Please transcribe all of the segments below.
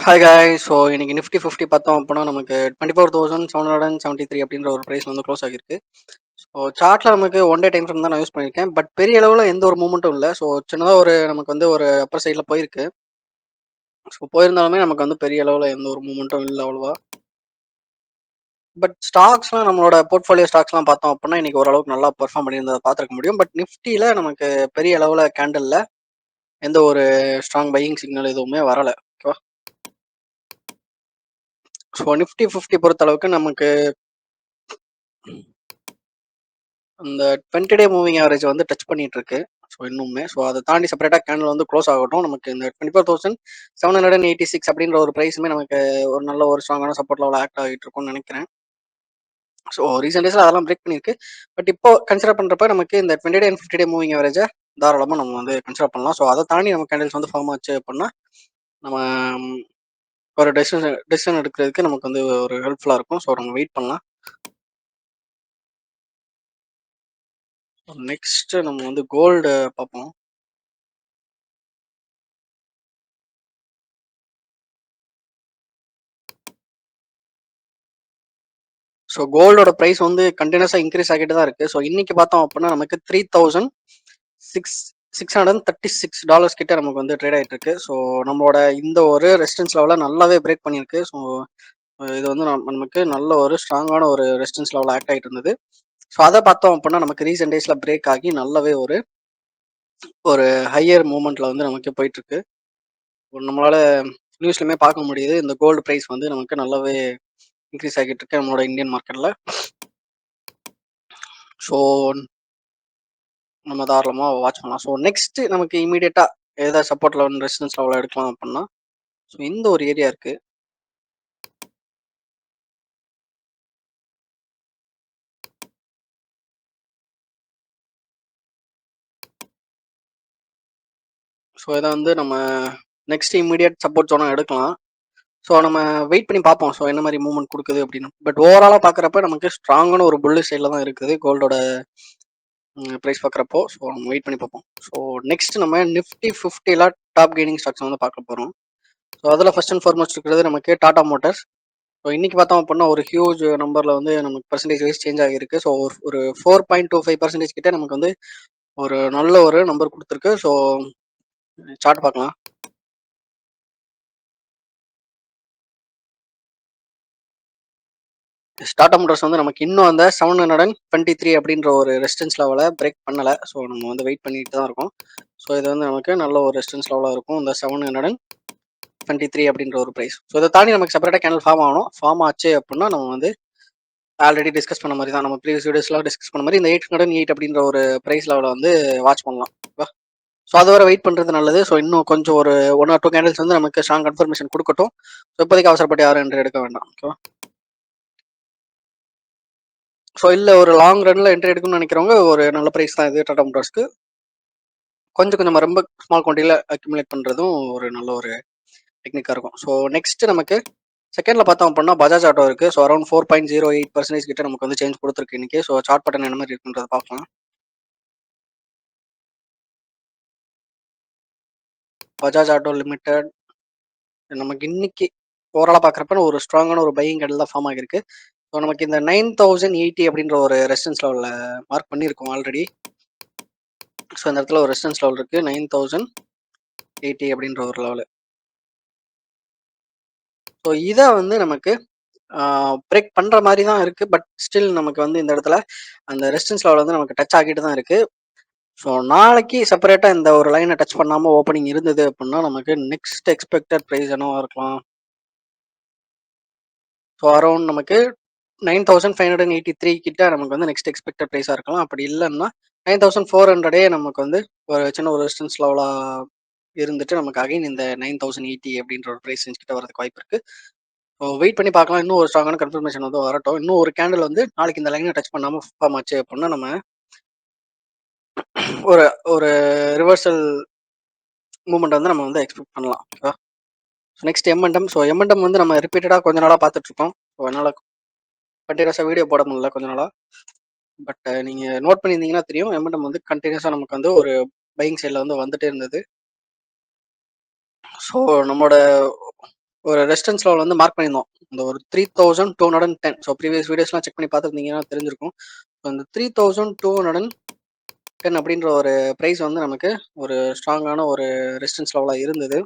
Hi guys. So இன்னைக்கு Nifty 50 பார்த்தோம் அப்படின்னா நமக்கு 24,773 அப்படின்ற ஒரு ப்ரைஸ் வந்து க்ளோஸ் ஆகிருக்கு. ஸோ சார்ட்ல நமக்கு ஒன் டே டைம் ஃப்ரேம் தான் நான் யூஸ் பண்ணியிருக்கேன். பட் பெரிய அளவில் எந்த ஒரு மூமெண்ட்டும் இல்லை. ஸோ சின்னதாக நமக்கு வந்து ஒரு அப்பர் சைடில் போயிருக்கு. ஸோ போயிருந்தாலுமே நமக்கு வந்து பெரிய அளவில் எந்த ஒரு மூமெண்ட்டும் இல்லை அவ்வளோவா. பட் ஸ்டாக்ஸ்லாம் நம்மளோட போர்ட்ஃபோலியோ ஸ்டாக்ஸ்லாம் பார்த்தோம் அப்படின்னா இன்னைக்கு ஓரளவுக்கு நல்லா பெர்ஃபார்ம் பண்ணியிருந்ததை பார்த்துருக்க முடியும். பட் நிஃப்டியில் நமக்கு பெரிய அளவில் கேண்டலில் எந்த ஒரு ஸ்ட்ராங் பையிங் சிக்னல் எதுவுமே வரலை. ஓகேவா. ஸோ நிஃப்டி 50 பொறுத்த அளவுக்கு நமக்கு அந்த 20 டே மூவிங் ஆவரேஜ் வந்து டச் பண்ணிட்டு இருக்கு. ஸோ இன்னுமே அதை தாண்டி செப்பரேட்டாக கேண்டில் வந்து க்ளோஸ் ஆகட்டும். நமக்கு இந்த 24,786 அப்படின்ற ஒரு ப்ரைஸுமே நமக்கு ஒரு நல்ல ஒரு ஸ்ட்ராங்கான சப்போர்ட் லெவல் ஆக்ட் ஆகிட்டு இருக்கும்னு நினைக்கிறேன். ஸோ ரீசெண்ட் டேஸில் அதெல்லாம் பிரேக் பண்ணியிருக்கு. பட் இப்போ கன்சிடர் பண்ணுறப்ப நமக்கு இந்த 20 டே அண்ட் 50 டே மூவிங் ஆவரேஜை தாராளமாக நம்ம வந்து கன்சிடர் பண்ணலாம். ஸோ அதை தாண்டி நம்ம கேண்டில்ஸ் வந்து ஃபார்ம் ஆச்சு அப்படின்னா நம்ம ஒரு டெசிஷன் எடுக்கிறதுக்கு நமக்கு வந்து ஒரு ஹெல்ப்ஃபுல்லாக இருக்கும். ஸோ நம்ம வெயிட் பண்ணலாம். நெக்ஸ்ட் நம்ம வந்து கோல்டு பார்ப்போம். ஸோ கோல்டோட ப்ரைஸ் வந்து கண்டினியூஸாக இன்க்ரீஸ் ஆகிட்டு தான் இருக்குது. ஸோ இன்னைக்கு பார்த்தோம் அப்படின்னா நமக்கு $3,636 கிட்ட நமக்கு வந்து ட்ரேட் ஆகிட்டு இருக்கு. ஸோ நம்மளோட இந்த ஒரு ரெசிஸ்டன்ஸ் லெவலில் நல்லாவே பிரேக் பண்ணியிருக்கு. ஸோ இது வந்து நமக்கு நல்ல ஒரு ஸ்ட்ராங்கான ஒரு ரெசிஸ்டன்ஸ் லெவல் ஆக்ட் ஆகிட்டு இருந்தது. ஸோ அதை பார்த்தோம் அப்படின்னா நமக்கு ரீசெண்ட் டேஸில் பிரேக் ஆகி நல்லாவே ஒரு ஒரு ஹையர் மூமெண்ட்ல வந்து நமக்கு போயிட்டு இருக்கு. நம்மளால நியூஸ்லையுமே பார்க்க முடியுது. இந்த கோல்டு ப்ரைஸ் வந்து நமக்கு நல்லாவே இன்க்ரீஸ் ஆகிட்டு இருக்கு நம்மளோட இந்தியன் மார்க்கெட்டில். ஸோ நம்ம தாராளமாக வாட்ச் பண்ணலாம். ஸோ நெக்ஸ்ட் நமக்கு இமீடியட்டாக ஏதாவது சப்போர்ட் லெவல் ரெசிஸ்டன்ஸ் லெவலில் எடுக்கலாம் அப்படின்னா ஸோ இந்த ஒரு ஏரியா இருக்கு. ஸோ இதை வந்து நம்ம நெக்ஸ்ட் இமீடியட் சப்போர்ட் ஜோனாக எடுக்கலாம். ஸோ நம்ம வெயிட் பண்ணி பார்ப்போம். ஸோ என்ன மாதிரி மூவ்மெண்ட் கொடுக்குது அப்படின்னு. பட் ஓவராலாக பார்க்குறப்ப நமக்கு ஸ்ட்ராங்கான ஒரு புல்லு சைடில் தான் இருக்குது கோல்டோட ப்ரைஸ் பார்க்குறப்போ. ஸோ நம்ம வெயிட் பண்ணி பார்ப்போம். ஸோ நெக்ஸ்ட் நம்ம நிஃப்டி 50ல டாப் கெய்னிங் ஸ்டாக்ஸ் வந்து பார்க்க போகிறோம். ஸோ அதில் ஃபர்ஸ்ட் அண்ட் ஃபார்மோஸ்ட் இருக்கிறது நமக்கு டாடா மோட்டார்ஸ். ஸோ இன்னைக்கு பார்த்தோம் அப்படின்னா ஒரு ஹியூஜ் நம்பரில் வந்து நமக்கு பர்சன்டேஜ் வைஸ் சேஞ்ச் ஆகிருக்கு. ஸோ ஒரு 4.25% கிட்ட நமக்கு வந்து ஒரு நல்ல ஒரு நம்பர் கொடுத்துருக்கு. ஸோ சார்ட் பார்க்கலாம். டாடா மோட்டார்ஸ் வந்து நமக்கு இன்னும் அந்த 723 அப்படின்ற ஒரு ரெசிஸ்டன்ஸ் லெவலை பிரேக் பண்ணலை. ஸோ நம்ம வந்து வெயிட் பண்ணிட்டு தான் இருக்கோம். ஸோ இது வந்து நமக்கு நல்ல ஒரு ரெசிஸ்டன்ஸ் லெவலாக இருக்கும் இந்த 723 அப்படின்ற ஒரு ப்ரைஸ். ஸோ இதை தாண்டி நமக்கு செப்பரேட்டாக கேனல் ஃபார்ம் ஆகணும். ஃபார்ம் ஆச்சு அப்படின்னா நம்ம வந்து ஆல்ரெடி டிஸ்கஸ் பண்ண மாதிரி தான், நம்ம ப்ரீவியஸ் வீடியோஸ்லாம் டிஸ்கஸ் பண்ண மாதிரி இந்த 808 அப்படின்ற ஒரு ப்ரைஸ் லெவலை வந்து வாட்ச் பண்ணலாம். ஓகேவா. ஸோ அது வரை வெயிட் பண்ணுறது நல்லது. ஸோ இன்னும் கொஞ்சம் ஒரு 1 or 2 கேண்டில்ஸ் வந்து நமக்கு ஸ்ட்ராங் கன்ஃபர்மேஷன் கொடுக்கட்டும். ஸோ இப்போதைக்கு அவசரப்பட்டு யாரும் என்ட்ரி எடுக்க வேண்டாம். ஓகேவா. ஸோ இல்லை ஒரு லாங் ரன்ல என்ட்ரி எடுக்கணும்னு நினைக்கிறவங்க ஒரு நல்ல ப்ரைஸ் தான் இது டாடா மோட்டார்ஸ்க்கு. கொஞ்சம் கொஞ்சமாக ரொம்ப ஸ்மால் குவான்டிட்டியில் அக்யூமுலேட் பண்ணுறதும் ஒரு நல்ல ஒரு டெக்னிக்காக இருக்கும். ஸோ நெக்ஸ்ட் நமக்கு செகண்ட்ல பார்த்தோம் அப்படின்னா பஜாஜ் ஆட்டோ இருக்கு. ஸோ அரௌண்ட் 4.08% கிட்ட நமக்கு வந்து சேஞ்ச் கொடுத்துருக்கு இன்னைக்கு. ஸோ சார்ட் பட்டன் என்ன மாதிரி இருக்குன்றத பார்க்கலாம். பஜாஜ் ஆட்டோ லிமிடெட் நமக்கு இன்னைக்கு ஓவராலாக பார்க்குறப்ப ஒரு ஸ்ட்ராங்கான ஒரு பையிங் கேண்டில் தான் ஃபார்ம் ஆகிருக்கு. ஸோ நமக்கு இந்த 9080 அப்படின்ற ஒரு ரெசிஸ்டன்ஸ் லெவலில் மார்க் பண்ணியிருக்கோம் ஆல்ரெடி. ஸோ இந்த இடத்துல ஒரு ரெசிஸ்டன்ஸ் லெவல் இருக்குது 9080 அப்படின்ற ஒரு லெவலு. ஸோ இதை வந்து நமக்கு பிரேக் பண்ணுற மாதிரி தான் இருக்குது. பட் ஸ்டில் நமக்கு வந்து இந்த இடத்துல அந்த ரெசிஸ்டன்ஸ் லெவல் வந்து நமக்கு டச் ஆகிட்டு தான் இருக்குது. ஸோ நாளைக்கு செப்பரேட்டாக இந்த ஒரு லைனை டச் பண்ணாமல் ஓப்பனிங் இருந்தது அப்படின்னா நமக்கு நெக்ஸ்ட் எக்ஸ்பெக்டட் ப்ரைஸ் என்னவா இருக்கலாம். ஸோ அரௌண்ட் நமக்கு 9583 கிட்ட நமக்கு வந்து நெக்ஸ்ட் எக்ஸ்பெக்டட் ப்ரைஸாக இருக்கலாம். அப்படி இல்லைன்னா 9400 நமக்கு வந்து ஒரு சின்ன ஒரு ரெசிஸ்டன்ஸ் லெவலாக இருந்துட்டு நமக்கு அகைன் இந்த 9080 அப்படின்ற ஒரு ப்ரைஸ் ரேஞ்ச் கிட்ட வரதுக்கு வாய்ப்பு இருக்குது. ஸோ வெயிட் பண்ணி பார்க்கலாம். இன்னும் ஒரு ஸ்ட்ராங்கான கன்ஃபர்மேஷன் வந்து வரட்டும். இன்னும் ஒரு கேண்டில் வந்து நாளைக்கு இந்த லைனை டச் பண்ணாமல் ஃபார்ம் ஆச்சு அப்படின்னா நம்ம ஒரு ஒரு ரிவர்சல் மூவ்மெண்ட் வந்து நம்ம வந்து எக்ஸ்பெக்ட் பண்ணலாம். ஓகேவா. Next momentum. ஸோ எம்என்டம் வந்து நம்ம ரிப்பீட்டடாக கொஞ்ச நாளாக பார்த்துட்டு இருக்கோம். ஸோ அதனால் கண்டினியூஸாக வீடியோ போட முடியல கொஞ்ச நாளாக. பட் நீங்கள் நோட் பண்ணியிருந்தீங்கன்னா தெரியும் எம்என்டம் வந்து கண்டினியூஸாக நமக்கு வந்து ஒரு பையிங் சைடில் வந்து வந்துட்டே இருந்தது. ஸோ நம்மளோட ஒரு ரெசிஸ்டன்ஸ் லெவல் வந்து மார்க் பண்ணியிருந்தோம். இந்த ஒரு 3210. ஸோ ப்ரீவியஸ் வீடியோஸ்லாம் செக் பண்ணி பார்த்துருந்தீங்கன்னா தெரிஞ்சிருக்கும். ஸோ இந்த 3210 அப்படின்ற ஒரு பிரைஸ் வந்து நமக்கு ஒரு ஸ்ட்ராங்கான ஒரு ரெசிஸ்டன்ஸ் லெவலா இருந்தது.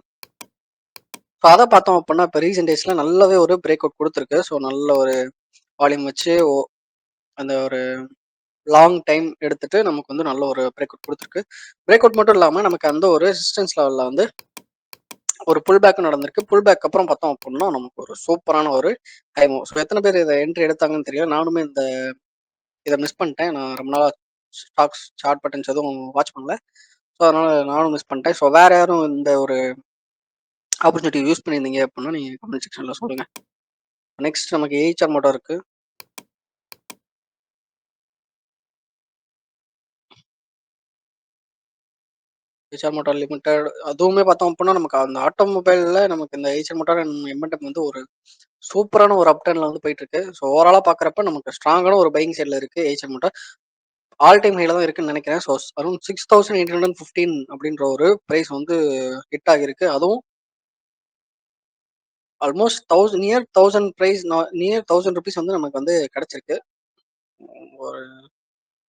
ஸோ அத பார்த்தோம் அப்படின்னா, இப்போ ரீசென்ட் டேஸ்ல நல்லாவே ஒரு பிரேக் அவுட் குடுத்துருக்கு. ஸோ நல்ல ஒரு வால்யூம் வச்சு அந்த ஒரு லாங் டைம் எடுத்துட்டு நமக்கு வந்து நல்ல ஒரு பிரேக் அவுட் குடுத்துருக்கு. பிரேக் அவுட் மட்டும் இல்லாம நமக்கு அந்த ஒரு ரெசிஸ்டன்ஸ் லெவல்ல வந்து ஒரு புல் பேக்கும் நடந்திருக்கு. புல் பேக் அப்புறம் பார்த்தோம் அப்படின்னா, நமக்கு ஒரு சூப்பரான ஒரு ஹை மூவ். ஸோ எத்தன பேர் இத என்ட்ரி எடுத்தாங்கன்னு தெரியல. நானுமே இத மிஸ் பண்ணிட்டேன். நான் ரொம்ப நாளா ஸ்டாக்ஸ் சார்ட் பேட்டர்ன்ஸ் எதுவும் வாட்ச் பண்ணல. ஸோ அதனால நானும் மிஸ் பண்ணிட்டேன். ஸோ வேற யாரும் இந்த ஒரு ஆப்பர்ச்சுனிட்டி யூஸ் பண்ணியிருந்தீங்க அப்படின்னா, நீங்க கமெண்ட் செக்ஷன்ல சொல்லுங்க. நெக்ஸ்ட் நமக்கு ஏஹெச்ஆர் மோட்டார் இருக்கு. ஏஹெச்ஆர் மோட்டார் லிமிடெட் அதுவுமே பார்த்தோம் அப்படின்னா, நமக்கு அந்த ஆட்டோமொபைல்ல நமக்கு இந்த ஏஹெச்ஆர் மோட்டார் அண்ட் எம்என்டெக் வந்து ஒரு சூப்பரான ஒரு அப் ட்ரெண்ட்ல வந்து போயிட்டு இருக்கு. ஸோ ஓவராலா பார்க்குறப்ப நமக்கு ஸ்ட்ராங்கான ஒரு பையிங் சைட்ல இருக்கு ஏஹெச்ஆர் மோட்டார். ஆல் டைம் ஹைல தான் இருக்குன்னு நினைக்கிறேன். ஸோ அரௌண்ட் 6815 அப்படின்ற ஒரு பிரைஸ் வந்து ஹிட் ஆகியிருக்கு. அதுவும் ஆல்மோஸ்ட் 1000 நியர் 1000 பிரைஸ் நியர் ₹1000 வந்து நமக்கு வந்து கிடைச்சிருக்கு. ஒரு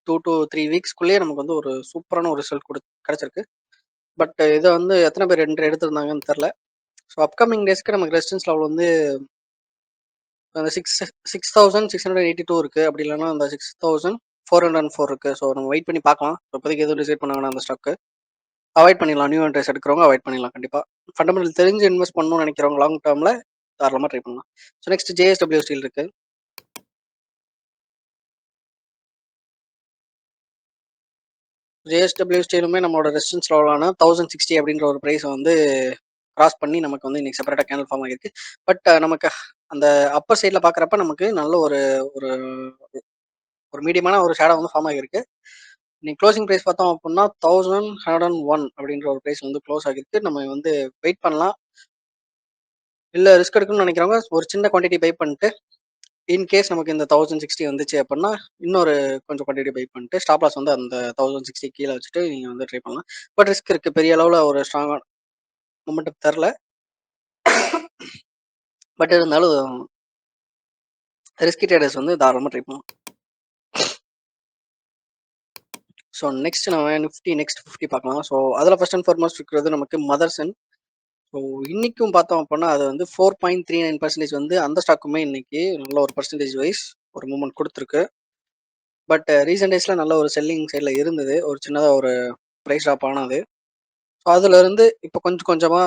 2 to 3 வீக்ஸ்க்குள்ளேயே நமக்கு வந்து ஒரு சூப்பரான ஒரு ரிசல்ட் கிடைச்சிருக்கு. பட் இத வந்து எத்தன பேர் என்ட்ரி எடுத்திருந்தாங்கன்னு தெரியல. ஸோ அப்கமிங் டேஸ்க்கு நமக்கு ரெசிஸ்டன்ஸ் லெவல் வந்து அந்த 6682 இருக்கு. அப்படி இல்லன்னா அந்த 6404 இருக்கு. ஸோ நம்ம வெயிட் பண்ணி பார்க்கலாம். இப்போதைக்கு எதுவும் டிசைட் பண்ண வேணாம் அந்த ஸ்டாக்கு. அவாய்ட் பண்ணிடலாம். நியூ என்ட்ரீஸ் எடுக்கிறவங்க அவாய்ட் பண்ணிடலாம் கண்டிப்பா. ஃபண்டமெண்டல் தெரிஞ்சு இன்வெஸ்ட் பண்ணணும்னு நினைக்கிறவங்க லாங் டேர்ம்ல தாராளமா ட்ரை பண்ணலாம். ஸோ நெக்ஸ்ட் ஜேஎஸ்டபிள்யூ ஸ்டீல் இருக்கு. ஜேஎஸ்டபிள்யூ ஸ்டீலுமே நம்மளோட ரெசிஸ்டன்ஸ் லெவலான 1060 அப்படின்ற ஒரு பிரைஸ் வந்து கிராஸ் பண்ணி நமக்கு வந்து இன்னைக்கு செப்பரேட்டா கேண்டில் ஃபார்ம் ஆகிருக்கு. பட் நமக்கு அந்த அப்பர் சைட்ல பார்க்குறப்ப நமக்கு நல்ல ஒரு ஒரு ஒரு மீடியமான ஒரு ஷேடோ வந்து ஃபார்ம் ஆகிருக்கு. இன்னைக்கு க்ளோசிங் பிரைஸ் பார்த்தோம் அப்படின்னா 1101 அப்படின்ற ஒரு பிரைஸ் வந்து க்ளோஸ் ஆகிருக்கு. நம்ம வந்து வெயிட் பண்ணலாம். இல்ல ரிஸ்க் எடுக்கணும்னு நினைக்கிறவங்க ஒரு சின்ன குவான்டிட்டி பை பண்ணிட்டு இன்கேஸ் நமக்கு இந்த 1060 வந்துச்சு அப்படின்னா இன்னொரு கொஞ்சம் குவான்டிட்டி பை பண்ணிட்டு ஸ்டாப் லாஸ் வந்து அந்த 1060 கீழே வச்சுட்டு நீங்க வந்து ட்ரை பண்ணலாம். பட் ரிஸ்க் இருக்கு. பெரிய அளவுல ஒரு ஸ்ட்ராங்கா மொமெண்டம் தரல. பட் இருந்தாலும் ரிஸ்கி ட்ரேடர்ஸ் வந்து தாராளமா ட்ரை பண்ணலாம். ஸோ நெக்ஸ்ட் நம்ம நிஃப்டி நெக்ஸ்ட் 50 பார்க்கலாம். ஸோ அதில் ஃபர்ஸ்ட் அண்ட் ஃபார்மோஸ்ட் இருக்கிறது நமக்கு மதர்சன். ஸோ இன்னைக்கும் பார்த்தோம் அப்படின்னா அது வந்து 4.39% வந்து அந்த ஸ்டாக்குமே இன்னைக்கு நல்ல ஒரு பர்சன்டேஜ் வைஸ் ஒரு மூவ்மெண்ட் கொடுத்துருக்கு. பட் ரீசெண்ட் டேஸ்ல நல்ல ஒரு செல்லிங் சைடில் இருந்தது. ஒரு சின்னதாக ஒரு ப்ரைஸ் ட்ராப் ஆனது. ஸோ அதுல இருந்து இப்போ கொஞ்சம் கொஞ்சமா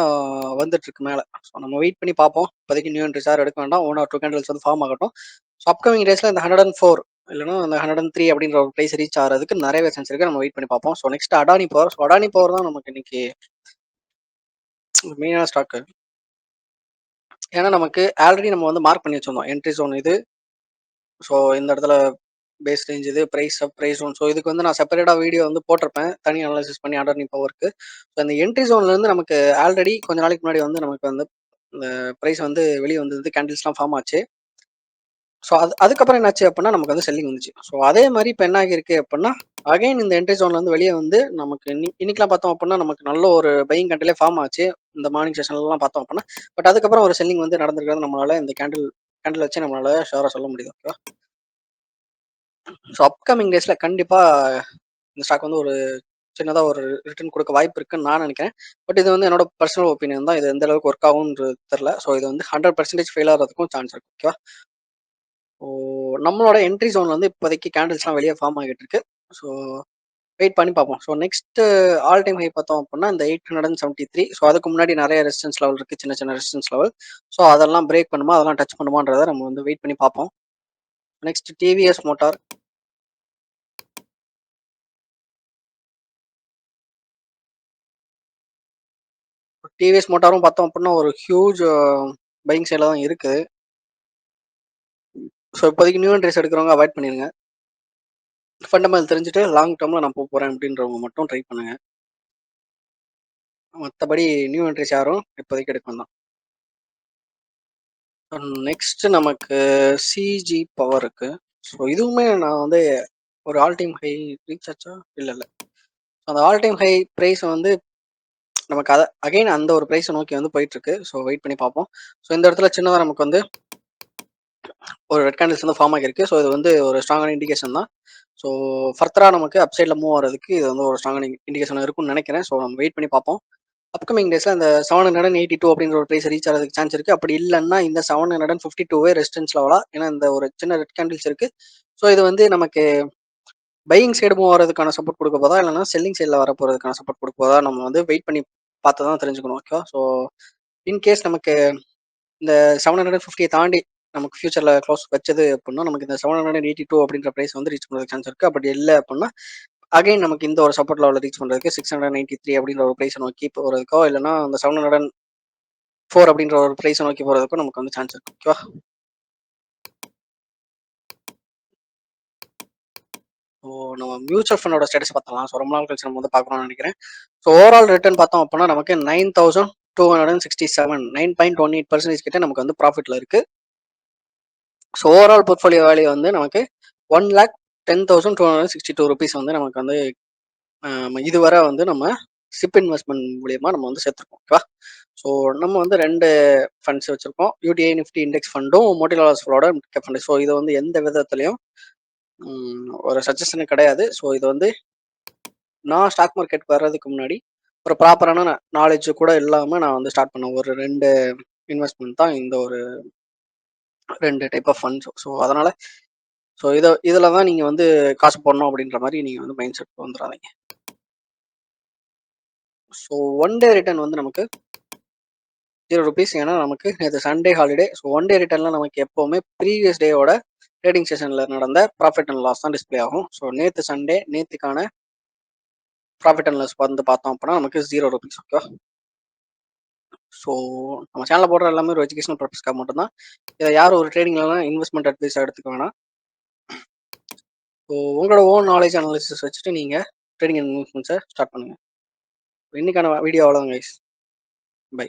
வந்துட்டு இருக்கு மேல. ஸோ நம்ம வெயிட் பண்ணி பார்ப்போம். இப்போதைக்கு நியூ என்ட்ரிஸ் யாரும் எடுக்க வேண்டாம். 1 ஆர் 2 கேண்டில்ஸ் வந்து ஃபார்ம் ஆகட்டும். ஸோ அப்கமிங் டேஸ்ல இந்த 104 இல்லைன்னா அந்த 103 அப்படின்ற ஒரு பிரைஸ் ரீச் ஆகிறதுக்கு நிறையவே சான்ஸ் இருக்கு. நம்ம வெயிட் பண்ணி பார்ப்போம். So next Adani power. So Adani power தான் நமக்கு இன்னைக்கு மெயினான ஸ்டாக்கு. ஏன்னா நமக்கு ஆல்ரெடி நம்ம வந்து மார்க் பண்ணி வச்சிருந்தோம். என்ட்ரி ஜோன் இது. ஸோ இந்த இடத்துல பேஸ் ரேஞ்ச் இது, பிரைஸ் அப், பிரைஸ் ஜோன். ஸோ இதுக்கு வந்து நான் செப்பரேட்டா வீடியோ வந்து போட்டிருப்பேன். தனி அனாலிசிஸ் பண்ணி அடானி பவருக்கு. ஸோ அந்த என்ட்ரி ஜோன்ல இருந்து நமக்கு ஆல்ரெடி கொஞ்ச நாளைக்கு முன்னாடி வந்து நமக்கு வந்து இந்த பிரைஸ் வந்து வெளியே வந்தது. கேண்டில்ஸ்லாம் ஃபார்ம் ஆச்சு. ஸோ அதுக்கப்புறம் என்னாச்சு அப்படின்னா நமக்கு வந்து செல்லிங் வந்துச்சு. ஸோ அதே மாதிரி இப்போ என்ன ஆகிருக்கு அப்படின்னா அகைன் இந்த என்ட்ரி ஜோன்ல இருந்து வெளியே வந்து நமக்கு இன்னைக்கெல்லாம் பார்த்தோம் அப்படின்னா நமக்கு நல்ல ஒரு பையிங் கேண்டிலே ஃபார்ம் ஆச்சு. இந்த மார்னிங் செஷன்லாம் பார்த்தோம் அப்படின்னா. பட் அதுக்கப்புறம் ஒரு செல்லிங் வந்து நடந்திருக்கிறது நம்மளால இந்த கேண்டில் வச்சு நம்மளால ஷுவரா சொல்ல முடியுது. ஓகேவா? ஸோ அப்கமிங் டேஸ்ல கண்டிப்பா இந்த ஸ்டாக் வந்து ஒரு சின்னதா ஒரு ரிட்டர்ன் கொடுக்க வாய்ப்பு இருக்குன்னு நான் நினைக்கிறேன். பட் இது வந்து என்னோட பர்சனல் ஒப்பீனியன் தான். இது எந்த அளவுக்கு ஒர்க் ஆகும்ன்றது தெரியல. ஸோ இது வந்து 100% ஃபெயில் ஆகிறதுக்கும் சான்ஸ் இருக்கு. ஓகேவா? ஸோ நம்மளோட என்ட்ரி ஜோன்ல வந்து இப்போதைக்கு கேண்டில்ஸ்லாம் வெளியே ஃபார்ம் ஆகிட்டு இருக்கு. ஸோ வெயிட் பண்ணி பார்ப்போம். So next all time high பார்த்தோம் அப்படின்னா இந்த 873. ஸோ அதுக்கு முன்னாடி நிறைய ரெசிஸ்டன்ஸ் லெவல் இருக்கு. சின்ன சின்ன ரெசிஸ்டன்ஸ் லெவல். ஸோ அதெல்லாம் பிரேக் பண்ணுமா, அதெல்லாம் டச் பண்ணுமான்றதை நம்ம வந்து வெயிட் பண்ணி பார்ப்போம். Next TVS motor. டிவிஎஸ் மோட்டாரும் பார்த்தோம் அப்படின்னா ஒரு ஹியூஜ் பையிங் சைடில் தான் இருக்கு. ஸோ இப்போதைக்கு நியூ என்ட்ரிஸ் எடுக்கிறவங்க அவாய்ட் பண்ணிடுங்க. ஃபண்டமெண்டல் தெரிஞ்சுட்டு லாங் டேர்மில் நான் போகிறேன் அப்படின்றவங்க மட்டும் ட்ரை பண்ணுங்க. மற்றபடி நியூ என்ட்ரிஸ் யாரும் இப்போதைக்கு எடுக்க வேண்டாம். நெக்ஸ்ட் நமக்கு சிஜி பவர் இருக்கு. ஸோ இதுவுமே நான் வந்து ஒரு ஆல் டைம் ஹை ரீச் ஆச்சா இல்லை இல்லை. அந்த ஆல் டைம் ஹை ப்ரைஸ் வந்து நமக்கு அகைன் அந்த ஒரு பிரைஸ நோக்கி வந்து போயிட்டுருக்கு. ஸோ வெயிட் பண்ணி பார்ப்போம். ஸோ இந்த இடத்துல சின்னதா நமக்கு வந்து ஒரு ரெட் கேண்டில்ஸ் வந்து ஃபார்ம் ஆகியிருக்கு. ஸோ இது வந்து ஒரு ஸ்ட்ராங்கான இண்டிகேஷன் தான். ஸோ ஃபர்தரா நமக்கு அப் மூவ் ஆகுறதுக்கு இது வந்து ஒரு ஸ்ட்ராங்கான இண்டிகேஷன் இருக்கும்னு நினைக்கிறேன். ஸோ நம்ம வெயிட் பண்ணி பார்ப்போம். அப்கமிங் டேஸ்ல அந்த 782 அப்படின்ற ஒரு பிரைஸ் ரீச் ஆகிறதுக்கு சான்ஸ் இருக்கு. அப்படி இல்லன்னா இந்த 752 ரெசிஸ்டன்ஸ் லெவலா, ஏன்னா இந்த ஒரு சின்ன ரெட் கேண்டில்ஸ் இருக்கு. ஸோ இது வந்து நமக்கு பையிங் சைடு மூவ் ஆகிறதுக்கான சப்போர்ட் கொடுக்க போதா, இல்லைன்னா செல்லிங் சைடில் வர போறதுக்கான சப்போர்ட் கொடுக்க போதா, நம்ம வந்து வெயிட் பண்ணி பார்த்து தான் தெரிஞ்சுக்கணும். ஓகேவா? ஸோ இன்கேஸ் நமக்கு இந்த 750 தாண்டி நமக்கு ஃபியூச்சர்ல க்ளோஸ் வச்சது அப்படின்னா, நமக்கு இந்த 782 அப்படின்ற பிரைஸ் வந்து ரீச் பண்ணுறதுக்கு சான்ஸ் இருக்கு. அப்படி இல்லை அப்படின்னா அகைன் நமக்கு இந்த ஒரு சப்போர்ட் லெவலில் ரீச் பண்ணுறதுக்கு 693 அப்படின்ற ஒரு பிரைஸை நோக்கி போகிறதுக்கோ, இல்லைன்னா அந்த 704 அப்படின்ற ஒரு பிரைஸை நோக்கி போகிறதுக்கோ நமக்கு வந்து சான்ஸ் இருக்கு. ஓகேவா? ஸோ நம்ம மியூச்சுவல் ஃபண்டோட ஸ்டேட்டஸ் பார்த்தலாம். ஸோ ரொம்ப நாள் கழிச்சு நம்ம வந்து பார்க்கணும்னு நினைக்கிறேன். ஸோ ஓவரால் ரிட்டர்ன் பார்த்தோம் அப்படின்னா நமக்கு 9,267 9.18% கிட்ட நமக்கு வந்து ப்ராஃபிட்ல இருக்கு. ஸோ ஓவரால் போர்ட்ஃபோலியோ வேல்யூ வந்து நமக்கு 1,10,262 ருபீஸ் வந்து நமக்கு வந்து இதுவரை வந்து நம்ம சிப் இன்வெஸ்ட்மெண்ட் மூலியமா நம்ம வந்து சேர்த்துருக்கோம். ஓகேவா? ஸோ நம்ம வந்து 2 ஃபண்ட்ஸ் வச்சிருக்கோம். யூடிஐ நிஃப்டி இண்டெக்ஸ் ஃபண்டும், மோட்டிலால் ஆஸ்வலோட மிட் ஃபண்ட். ஸோ இது வந்து எந்த விதத்துலையும் ஒரு சஜஷன் கிடையாது. ஸோ இது வந்து நான் ஸ்டாக் மார்க்கெட் வர்றதுக்கு முன்னாடி ஒரு ப்ராப்பரான நாலேஜ் கூட இல்லாம நான் வந்து ஸ்டார்ட் பண்ண ஒரு 2 இன்வெஸ்ட்மெண்ட் தான் இந்த ஒரு 2 டைப் ஆஃப் ஃபண்ட்ஸ். ஸோ அதனால இதுல தான் நீங்க வந்து காசு போடணும் அப்படின்ற மாதிரி நீங்க வந்து மைண்ட் செட் வந்துடாதீங்க. ஸோ ஒன் டே ரிட்டர்ன் வந்து நமக்கு ₹0. ஏன்னா நமக்கு நேற்று Sunday holiday. So one day ரிட்டர்ன்ல நமக்கு எப்பவுமே ப்ரீவியஸ் டேயோட ட்ரேடிங் செஷன்ல நடந்த ப்ராஃபிட் அண்ட் லாஸ் தான் டிஸ்பிளே ஆகும். ஸோ நேற்று சண்டே நேற்றுக்கான ப்ராஃபிட் அண்ட் லாஸ் வந்து பார்த்தோம் அப்படின்னா நமக்கு ₹0. ஓகே. ஸோ நம்ம சேனலில் போடுற எல்லாமே ஒரு எஜுகேஷனல் பர்பஸ்க்காக மட்டும்தான். இதை யாரும் ஒரு ட்ரேடிங்லாம் இன்வெஸ்ட்மெண்ட் அட்வைஸாக எடுத்துக்க வேணாம். ஸோ உங்களோட ஓன் நாலேஜ் அனாலிசிஸ் வச்சுட்டு நீங்கள் ட்ரேடிங் அண்ட் இன்வெஸ்ட்மெண்ட்ஸை ஸ்டார்ட் பண்ணுங்கள். இன்னைக்கான வீடியோ அவ்வளோதான் கைஸ். பை.